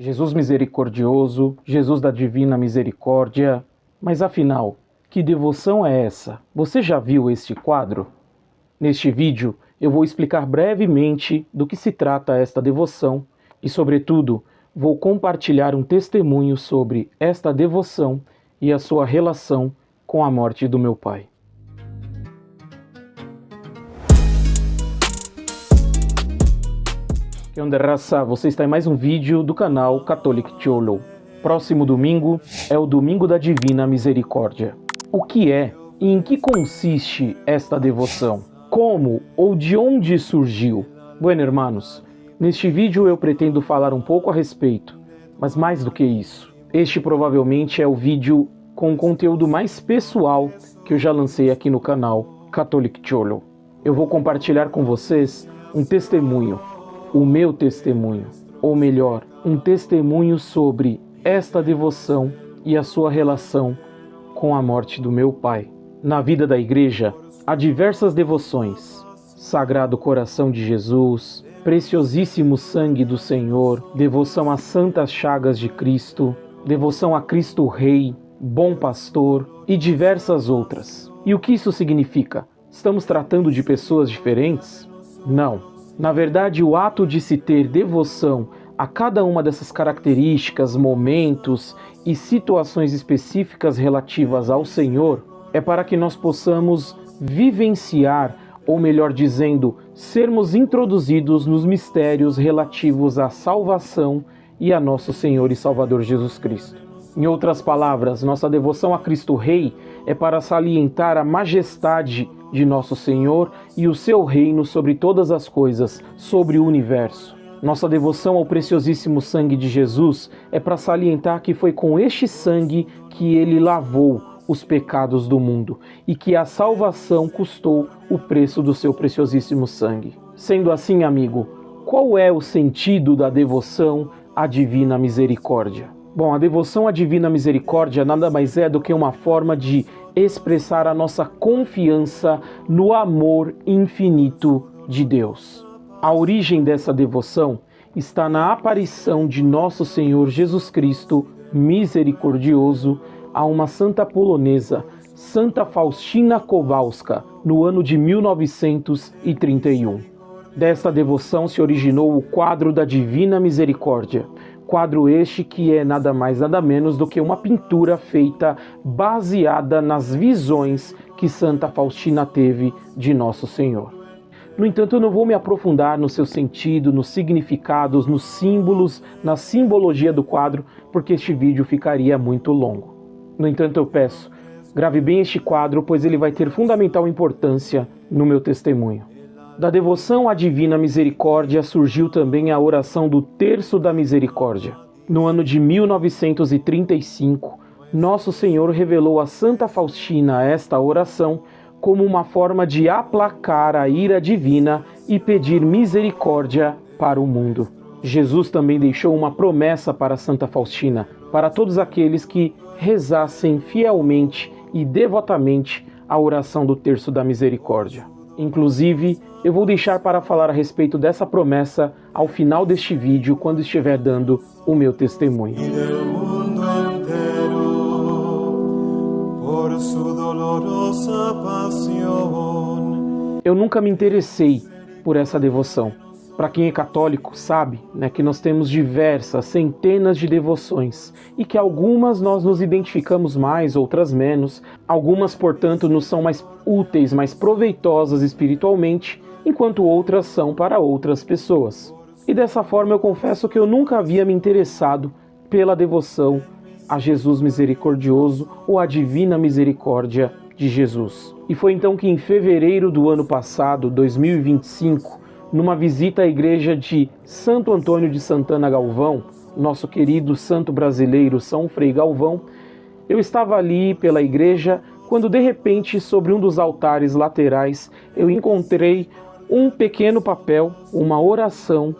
Jesus misericordioso, Jesus da divina misericórdia. Mas afinal, que devoção é essa? Você já viu este quadro? Neste vídeo, eu vou explicar brevemente do que se trata esta devoção e, sobretudo, vou compartilhar um testemunho sobre esta devoção e a sua relação com a morte do meu pai. Que onda, raça? Você está em mais um vídeo do canal Catholic Cholo. Próximo domingo é o Domingo da Divina Misericórdia. O que é e em que consiste esta devoção? Como ou de onde surgiu? Bueno, hermanos, neste vídeo eu pretendo falar um pouco a respeito, mas mais do que isso. Este provavelmente é o vídeo com o conteúdo mais pessoal que eu já lancei aqui no canal Catholic Cholo. Eu vou compartilhar com vocês um testemunho, o meu testemunho, ou melhor, um testemunho sobre esta devoção e a sua relação com a morte do meu pai. Na vida da igreja, há diversas devoções: Sagrado Coração de Jesus, Preciosíssimo Sangue do Senhor, devoção às Santas Chagas de Cristo, devoção a Cristo Rei, Bom Pastor e diversas outras. E o que isso significa? Estamos tratando de pessoas diferentes? Não. Na verdade, o ato de se ter devoção a cada uma dessas características, momentos e situações específicas relativas ao Senhor é para que nós possamos vivenciar, ou melhor dizendo, sermos introduzidos nos mistérios relativos à salvação e a nosso Senhor e Salvador Jesus Cristo. Em outras palavras, nossa devoção a Cristo Rei é para salientar a majestade de nosso Senhor e o seu reino sobre todas as coisas, sobre o universo. Nossa devoção ao preciosíssimo sangue de Jesus é para salientar que foi com este sangue que ele lavou os pecados do mundo e que a salvação custou o preço do seu preciosíssimo sangue. Sendo assim, amigo, qual é o sentido da devoção à Divina Misericórdia? Bom, a devoção à Divina Misericórdia nada mais é do que uma forma de expressar a nossa confiança no amor infinito de Deus. A origem dessa devoção está na aparição de nosso Senhor Jesus Cristo misericordioso a uma santa polonesa, Santa Faustina Kowalska, no ano de 1931. Desta devoção se originou o quadro da Divina Misericórdia, quadro este que é nada mais nada menos do que uma pintura feita baseada nas visões que Santa Faustina teve de Nosso Senhor. No entanto, eu não vou me aprofundar no seu sentido, nos significados, nos símbolos, na simbologia do quadro, porque este vídeo ficaria muito longo. No entanto, eu peço, grave bem este quadro, pois ele vai ter fundamental importância no meu testemunho. Da devoção à Divina Misericórdia surgiu também a oração do Terço da Misericórdia. No ano de 1935, Nosso Senhor revelou a Santa Faustina esta oração como uma forma de aplacar a ira divina e pedir misericórdia para o mundo. Jesus também deixou uma promessa para Santa Faustina, para todos aqueles que rezassem fielmente e devotamente a oração do Terço da Misericórdia. Inclusive, eu vou deixar para falar a respeito dessa promessa ao final deste vídeo, quando estiver dando o meu testemunho. Eu nunca me interessei por essa devoção. Para quem é católico sabe, que nós temos diversas, centenas de devoções e que algumas nós nos identificamos mais, outras menos. Algumas, portanto, nos são mais úteis, mais proveitosas espiritualmente, enquanto outras são para outras pessoas. E dessa forma eu confesso que eu nunca havia me interessado pela devoção a Jesus misericordioso ou a Divina Misericórdia de Jesus. E foi então que em fevereiro do ano passado, 2025, numa visita à igreja de Santo Antônio de Santana Galvão, nosso querido santo brasileiro São Frei Galvão, eu estava ali pela igreja quando de repente sobre um dos altares laterais eu encontrei um pequeno papel, uma oração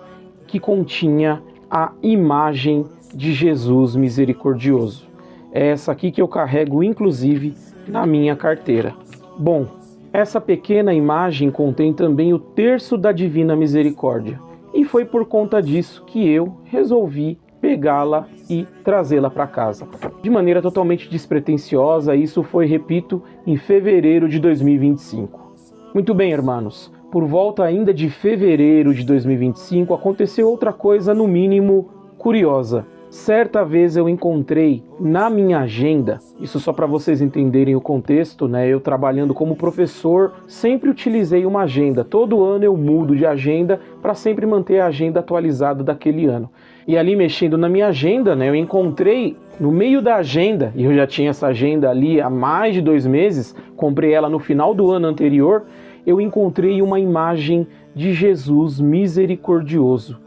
que continha a imagem de Jesus misericordioso. É essa aqui que eu carrego inclusive na minha carteira. Bom, essa pequena imagem contém também o Terço da Divina Misericórdia. E foi por conta disso que eu resolvi pegá-la e trazê-la para casa. De maneira totalmente despretensiosa, isso foi, repito, em fevereiro de 2025. Muito bem, irmãos, por volta ainda de fevereiro de 2025, aconteceu outra coisa, no mínimo, curiosa. Certa vez eu encontrei na minha agenda, isso só para vocês entenderem o contexto, né? Eu trabalhando como professor, sempre utilizei uma agenda. Todo ano eu mudo de agenda para sempre manter a agenda atualizada daquele ano. E ali mexendo na minha agenda, né, eu encontrei no meio da agenda, e eu já tinha essa agenda ali há mais de 2 meses, comprei ela no final do ano anterior, eu encontrei uma imagem de Jesus misericordioso.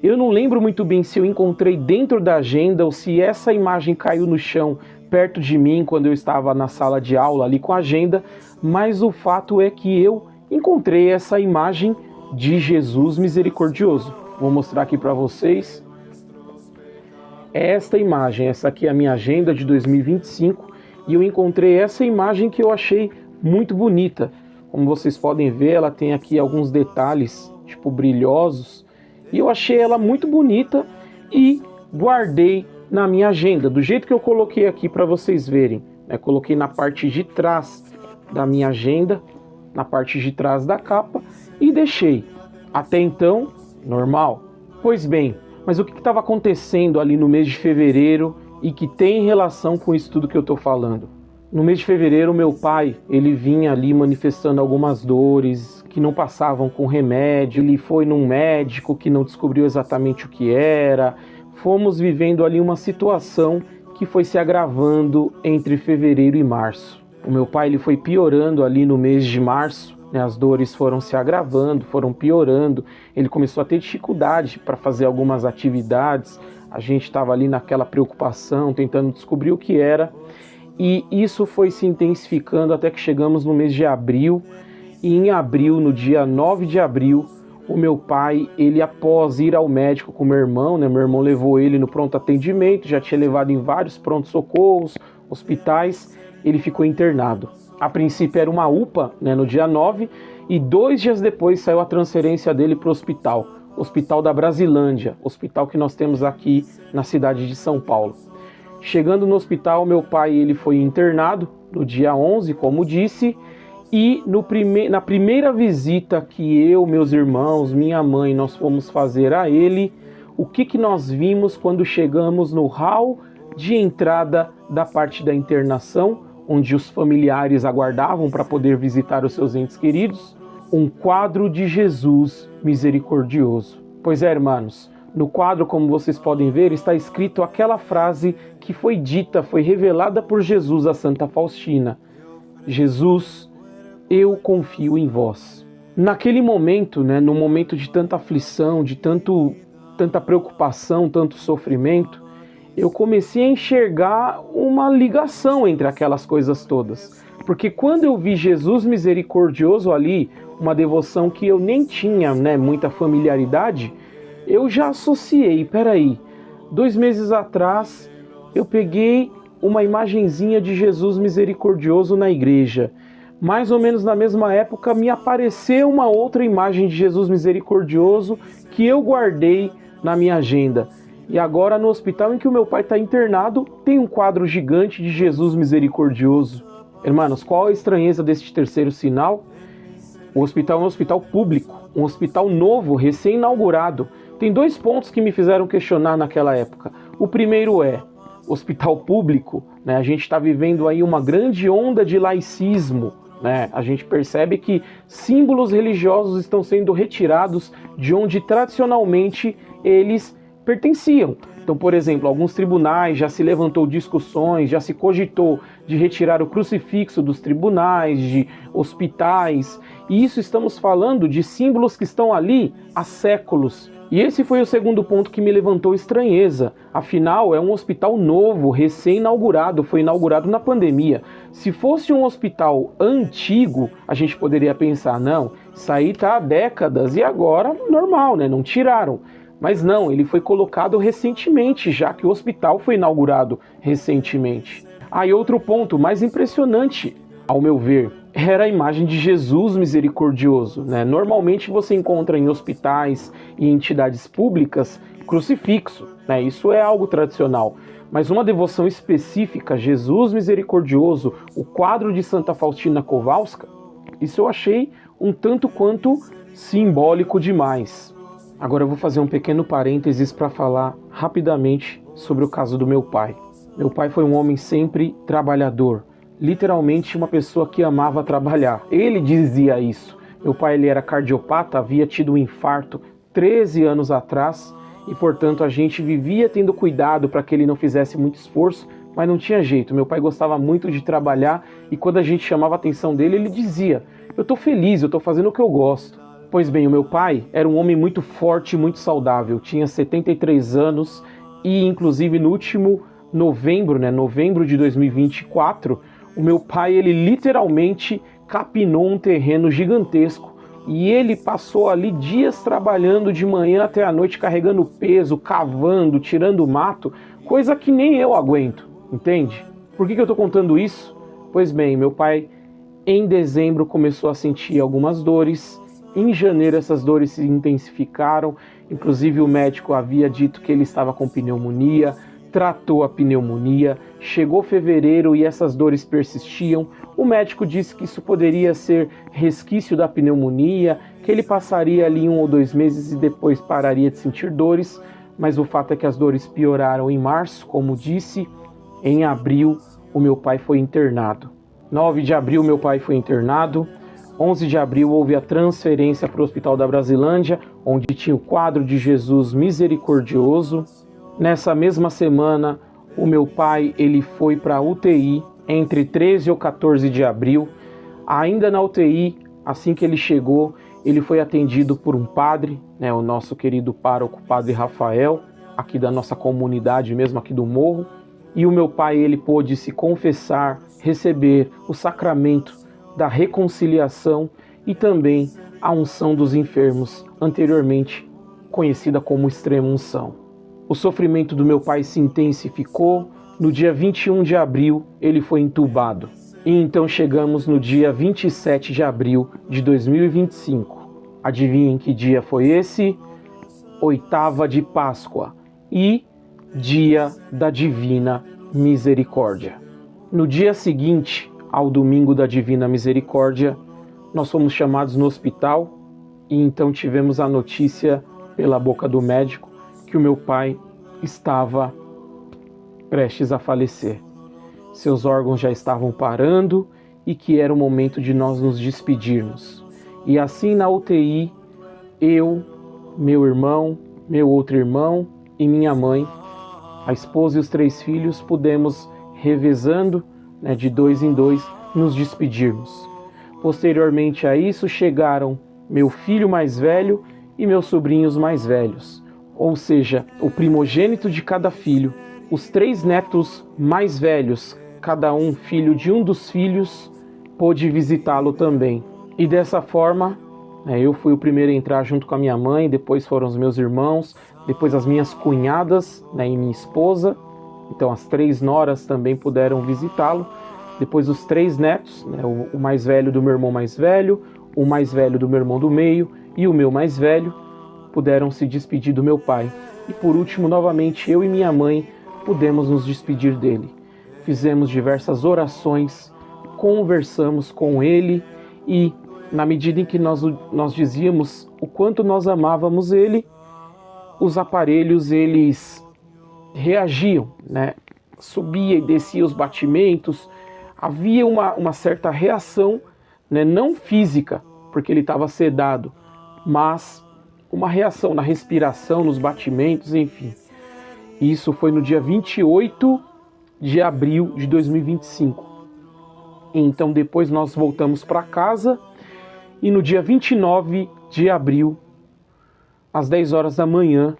Eu não lembro muito bem se eu encontrei dentro da agenda ou se essa imagem caiu no chão perto de mim quando eu estava na sala de aula ali com a agenda, mas o fato é que eu encontrei essa imagem de Jesus misericordioso. Vou mostrar aqui para vocês. Esta imagem, essa aqui é a minha agenda de 2025 e eu encontrei essa imagem que eu achei muito bonita. Como vocês podem ver, ela tem aqui alguns detalhes tipo brilhosos. E eu achei ela muito bonita e guardei na minha agenda, do jeito que eu coloquei aqui para vocês verem. Coloquei na parte de trás da minha agenda, na parte de trás da capa e deixei. Até então, normal. Pois bem, mas o que estava acontecendo ali no mês de fevereiro e que tem relação com isso tudo que eu estou falando? No mês de fevereiro, meu pai, ele vinha ali manifestando algumas dores que não passavam com remédio. Ele foi num médico que não descobriu exatamente o que era. Fomos vivendo ali uma situação que foi se agravando entre fevereiro e março. O meu pai, ele foi piorando ali no mês de março, né? As dores foram se agravando, foram piorando. Ele começou a ter dificuldade para fazer algumas atividades. A gente estava ali naquela preocupação, tentando descobrir o que era. E isso foi se intensificando até que chegamos no mês de abril. E em abril, no dia 9 de abril, o meu pai, ele após ir ao médico com meu irmão, né? Meu irmão levou ele no pronto atendimento, já tinha levado em vários prontos-socorros, hospitais, ele ficou internado. A princípio era uma UPA, né, no dia 9, e 2 dias depois saiu a transferência dele para o Hospital da Brasilândia, hospital que nós temos aqui na cidade de São Paulo. Chegando no hospital, meu pai, ele foi internado no dia 11, como disse, e na primeira visita que eu, meus irmãos, minha mãe, nós fomos fazer a ele, o que nós vimos quando chegamos no hall de entrada da parte da internação, onde os familiares aguardavam para poder visitar os seus entes queridos? Um quadro de Jesus misericordioso. Pois é, irmãos, no quadro, como vocês podem ver, está escrito aquela frase que foi dita, foi revelada por Jesus a Santa Faustina: Jesus, eu confio em vós. Naquele momento, né, no momento de tanta aflição, de tanta preocupação, tanto sofrimento, eu comecei a enxergar uma ligação entre aquelas coisas todas. Porque quando eu vi Jesus misericordioso ali, uma devoção que eu nem tinha, né, muita familiaridade, eu já associei, peraí, 2 meses atrás eu peguei uma imagenzinha de Jesus misericordioso na igreja. Mais ou menos na mesma época me apareceu uma outra imagem de Jesus misericordioso que eu guardei na minha agenda. E agora no hospital em que o meu pai está internado, tem um quadro gigante de Jesus misericordioso. Irmãos, qual a estranheza deste terceiro sinal? O hospital é um hospital público, um hospital novo, recém-inaugurado. Tem 2 pontos que me fizeram questionar naquela época. O primeiro é, hospital público, né? A gente está vivendo aí uma grande onda de laicismo, né? A gente percebe que símbolos religiosos estão sendo retirados de onde tradicionalmente eles pertenciam. Então, por exemplo, alguns tribunais já se levantou discussões, já se cogitou de retirar o crucifixo dos tribunais, de hospitais, e isso estamos falando de símbolos que estão ali há séculos. E esse foi o segundo ponto que me levantou estranheza. Afinal, é um hospital novo, recém-inaugurado, foi inaugurado na pandemia. Se fosse um hospital antigo, a gente poderia pensar, não, isso aí está há décadas e agora normal, né? Não tiraram. Mas não, ele foi colocado recentemente, já que o hospital foi inaugurado recentemente. E outro ponto mais impressionante, ao meu ver, era a imagem de Jesus misericordioso, né? Normalmente você encontra em hospitais e entidades públicas crucifixo. né? Isso é algo tradicional. Mas uma devoção específica, Jesus Misericordioso, o quadro de Santa Faustina Kowalska, isso eu achei um tanto quanto simbólico demais. Agora eu vou fazer um pequeno parênteses para falar rapidamente sobre o caso do meu pai. Meu pai foi um homem sempre trabalhador, literalmente uma pessoa que amava trabalhar. Ele dizia isso. Meu pai ele era cardiopata, havia tido um infarto 13 anos atrás e, portanto, a gente vivia tendo cuidado para que ele não fizesse muito esforço, mas não tinha jeito. Meu pai gostava muito de trabalhar e quando a gente chamava a atenção dele, ele dizia: eu estou feliz, eu estou fazendo o que eu gosto. Pois bem, o meu pai era um homem muito forte e muito saudável, tinha 73 anos e, inclusive, no último novembro de 2024, o meu pai, ele literalmente capinou um terreno gigantesco e ele passou ali dias trabalhando de manhã até a noite, carregando peso, cavando, tirando mato, coisa que nem eu aguento, entende? Por que eu tô contando isso? Pois bem, meu pai em dezembro começou a sentir algumas dores, em janeiro essas dores se intensificaram, inclusive o médico havia dito que ele estava com pneumonia, tratou a pneumonia, chegou fevereiro e essas dores persistiam. O médico disse que isso poderia ser resquício da pneumonia, que ele passaria ali 1 ou 2 meses e depois pararia de sentir dores, mas o fato é que as dores pioraram em março, como disse. Em abril, o meu pai foi internado. 9 de abril, meu pai foi internado. 11 de abril, houve a transferência para o Hospital da Brasilândia, onde tinha o quadro de Jesus Misericordioso. Nessa mesma semana, o meu pai ele foi para a UTI entre 13 ou 14 de abril. Ainda na UTI, assim que ele chegou, ele foi atendido por um padre, né, o nosso querido pároco, Padre Rafael, aqui da nossa comunidade mesmo, aqui do Morro. E o meu pai ele pôde se confessar, receber o sacramento da reconciliação e também a unção dos enfermos, anteriormente conhecida como extrema-unção. O sofrimento do meu pai se intensificou. No dia 21 de abril, ele foi entubado. E então chegamos no dia 27 de abril de 2025. Adivinhem que dia foi esse? 8ª de Páscoa e dia da Divina Misericórdia. No dia seguinte ao domingo da Divina Misericórdia, nós fomos chamados no hospital e então tivemos a notícia pela boca do médico que o meu pai estava prestes a falecer. Seus órgãos já estavam parando e que era o momento de nós nos despedirmos. E assim na UTI, eu, meu irmão, meu outro irmão e minha mãe, a esposa e os 3 filhos, pudemos, revezando, né, de 2 em 2, nos despedirmos. Posteriormente a isso, chegaram meu filho mais velho e meus sobrinhos mais velhos. Ou seja, o primogênito de cada filho, os 3 netos mais velhos, cada um filho de um dos filhos, pôde visitá-lo também. E dessa forma, eu fui o primeiro a entrar junto com a minha mãe, depois foram os meus irmãos, depois as minhas cunhadas, e minha esposa. Então as 3 noras também puderam visitá-lo. Depois os 3 netos, o mais velho do meu irmão mais velho, o mais velho do meu irmão do meio e o meu mais velho, puderam se despedir do meu pai. E por último, novamente, eu e minha mãe pudemos nos despedir dele. Fizemos diversas orações, conversamos com ele e, na medida em que nós dizíamos o quanto nós amávamos ele, os aparelhos, eles reagiam, subia e descia os batimentos, havia uma certa reação, não física, porque ele estava sedado, mas uma reação na respiração, nos batimentos, enfim. Isso foi no dia 28 de abril de 2025. Então depois nós voltamos para casa e no dia 29 de abril, às 10 horas da manhã,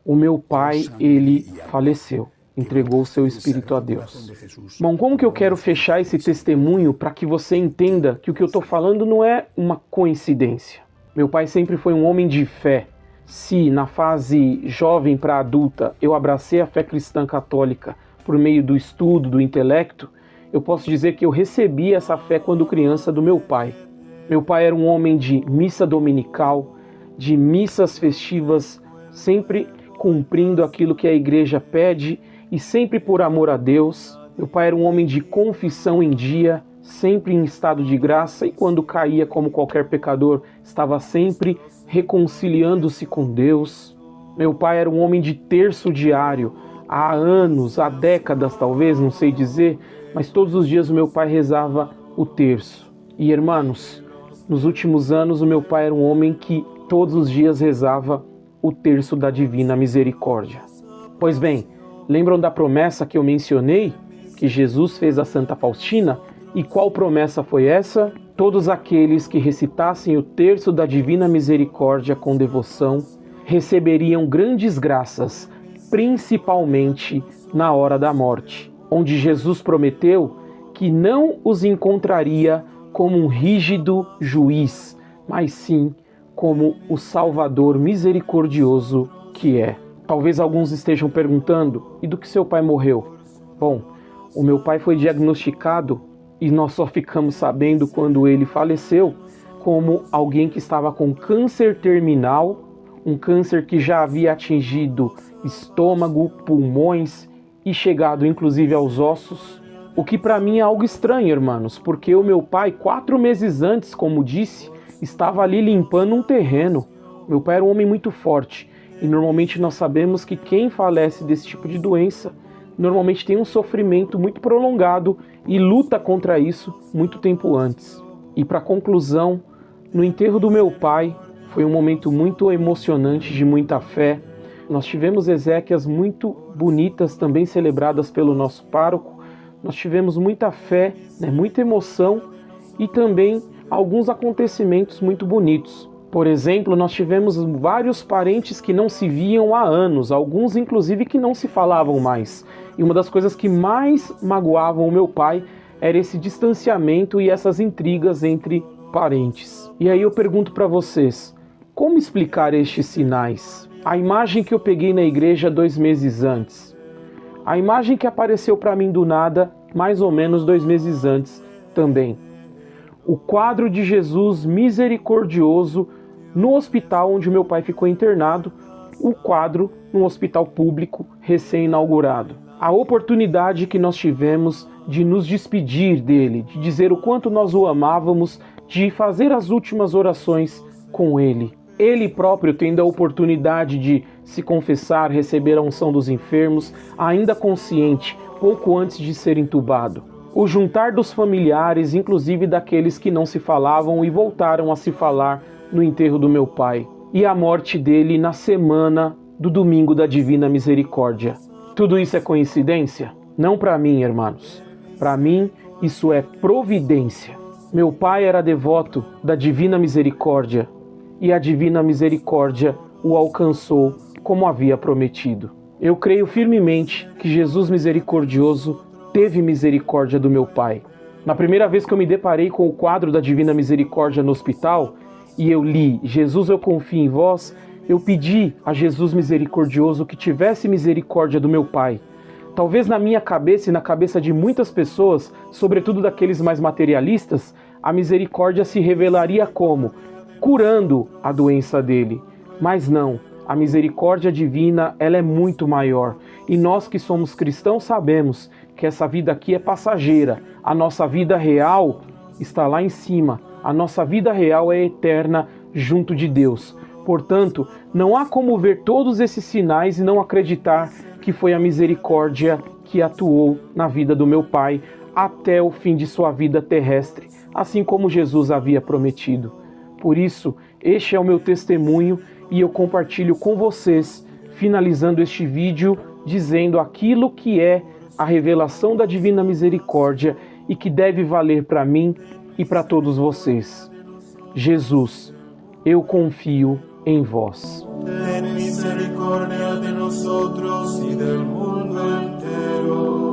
o meu pai, ele faleceu, entregou o seu espírito a Deus. Bom, como que eu quero fechar esse testemunho para que você entenda que o que eu estou falando não é uma coincidência? Meu pai sempre foi um homem de fé. Se na fase jovem para adulta eu abracei a fé cristã católica por meio do estudo, do intelecto, eu posso dizer que eu recebi essa fé quando criança do meu pai. Meu pai era um homem de missa dominical, de missas festivas sempre cumprindo aquilo que a igreja pede e sempre por amor a Deus. Meu pai era um homem de confissão em dia, sempre em estado de graça, e quando caía como qualquer pecador, estava sempre reconciliando-se com Deus. Meu pai era um homem de terço diário, há anos, há décadas talvez, não sei dizer, mas todos os dias o meu pai rezava o terço. E irmãos, nos últimos anos o meu pai era um homem que todos os dias rezava o terço da Divina Misericórdia. Pois bem, lembram da promessa que eu mencionei, que Jesus fez a Santa Faustina? E qual promessa foi essa? Todos aqueles que recitassem o terço da Divina Misericórdia com devoção receberiam grandes graças, principalmente na hora da morte, onde Jesus prometeu que não os encontraria como um rígido juiz, mas sim como o Salvador misericordioso que é. Talvez alguns estejam perguntando, e do que seu pai morreu? Bom, o meu pai foi diagnosticado, e nós só ficamos sabendo quando ele faleceu, como alguém que estava com câncer terminal, um câncer que já havia atingido estômago, pulmões e chegado inclusive aos ossos. O que para mim é algo estranho, irmãos, porque o meu pai, 4 meses antes, como disse, estava ali limpando um terreno. Meu pai era um homem muito forte, e normalmente nós sabemos que quem falece desse tipo de doença normalmente tem um sofrimento muito prolongado e luta contra isso muito tempo antes. E para conclusão, no enterro do meu pai, foi um momento muito emocionante, de muita fé. Nós tivemos exéquias muito bonitas, também celebradas pelo nosso pároco. Nós tivemos muita fé, muita emoção e também alguns acontecimentos muito bonitos. Por exemplo, nós tivemos vários parentes que não se viam há anos, alguns inclusive que não se falavam mais. E uma das coisas que mais magoavam o meu pai era esse distanciamento e essas intrigas entre parentes. E aí eu pergunto para vocês, como explicar estes sinais? A imagem que eu peguei na igreja 2 meses antes, a imagem que apareceu para mim do nada mais ou menos 2 meses antes também. O quadro de Jesus misericordioso no hospital onde o meu pai ficou internado, o quadro num hospital público recém-inaugurado. A oportunidade que nós tivemos de nos despedir dele, de dizer o quanto nós o amávamos, de fazer as últimas orações com ele. Ele próprio tendo a oportunidade de se confessar, receber a unção dos enfermos, ainda consciente, pouco antes de ser entubado. O juntar dos familiares, inclusive daqueles que não se falavam e voltaram a se falar no enterro do meu pai. E a morte dele na semana do Domingo da Divina Misericórdia. Tudo isso é coincidência? Não para mim, irmãos. Para mim, isso é providência. Meu pai era devoto da Divina Misericórdia e a Divina Misericórdia o alcançou como havia prometido. Eu creio firmemente que Jesus misericordioso teve misericórdia do meu pai. Na primeira vez que eu me deparei com o quadro da Divina Misericórdia no hospital e eu li Jesus, eu confio em vós, eu pedi a Jesus misericordioso que tivesse misericórdia do meu pai. Talvez na minha cabeça e na cabeça de muitas pessoas, sobretudo daqueles mais materialistas, a misericórdia se revelaria como? Curando a doença dele. Mas não, a misericórdia divina ela é muito maior. E nós que somos cristãos sabemos que essa vida aqui é passageira. A nossa vida real está lá em cima. A nossa vida real é eterna junto de Deus. Portanto, não há como ver todos esses sinais e não acreditar que foi a misericórdia que atuou na vida do meu pai até o fim de sua vida terrestre, assim como Jesus havia prometido. Por isso, este é o meu testemunho e eu compartilho com vocês, finalizando este vídeo, dizendo aquilo que é a revelação da Divina Misericórdia e que deve valer para mim e para todos vocês. Jesus, eu confio em vós. Ten misericordia de nosotros y del mundo entero.